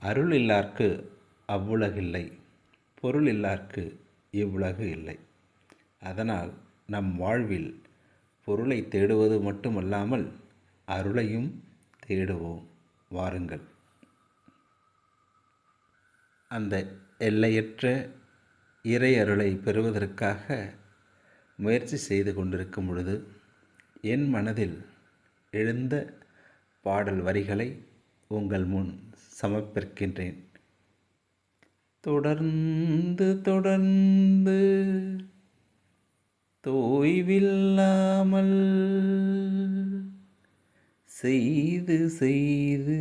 அருள் இல்லார்க்கு அவ்வுலகில்லை, பொருள் இல்லார்க்கு இவ்வுலகு இல்லை. அதனால் நம் வாழ்வில் பொருளை தேடுவது மட்டுமல்லாமல் அருளையும் தேடுவோம். வாருங்கள். அந்த எல்லையற்ற இறை அருளை பெறுவதற்காக முயற்சி செய்து கொண்டிருக்கும் பொழுது என் மனதில் எழுந்த பாடல் வரிகளை உங்கள் முன் சமர்ப்பிக்கின்றேன். தொடர்ந்து தொடர்ந்து தோய்வில்லாமல் செய்து செய்து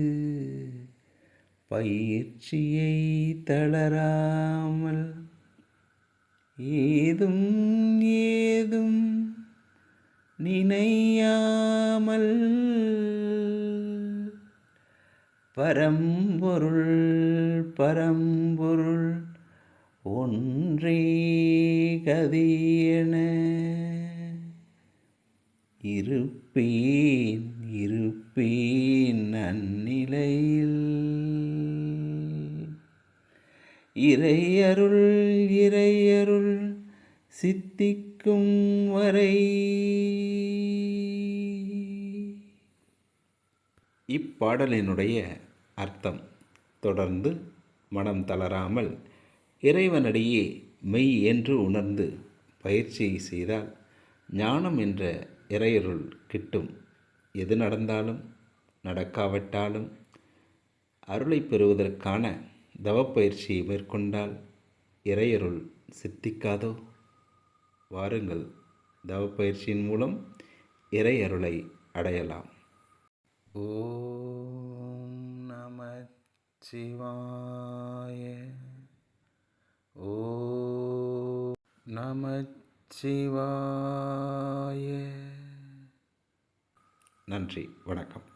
பயிற்சியை தளராமல் ஏதும் ஏதும் நினையாமல் பரம்பொருள் பரம்பொருள் ஒன்றே கதியென இருப்பேன் இருப்பேன் அந்நிலையில். இறையருள் இறையருள் சித்திக்கும் வரை. இப்பாடலினுடைய அர்த்தம்: தொடர்ந்து மனம் தளராமல் இறைவனடியே மெய் என்று உணர்ந்து பயிற்சியை செய்தால் ஞானம் என்ற இறையருள் கிட்டும். எது நடந்தாலும் நடக்காவிட்டாலும் அருளை பெறுவதற்கான தவப்பயிற்சியை மேற்கொண்டால் இறையருள் சித்திக்காதோ? வாருங்கள், தவப்பயிற்சியின் மூலம் இறையருளை அடையலாம். ஓம் நமச்சிவாய. ஓம் நமச்சிவாய. நன்றி, வணக்கம்.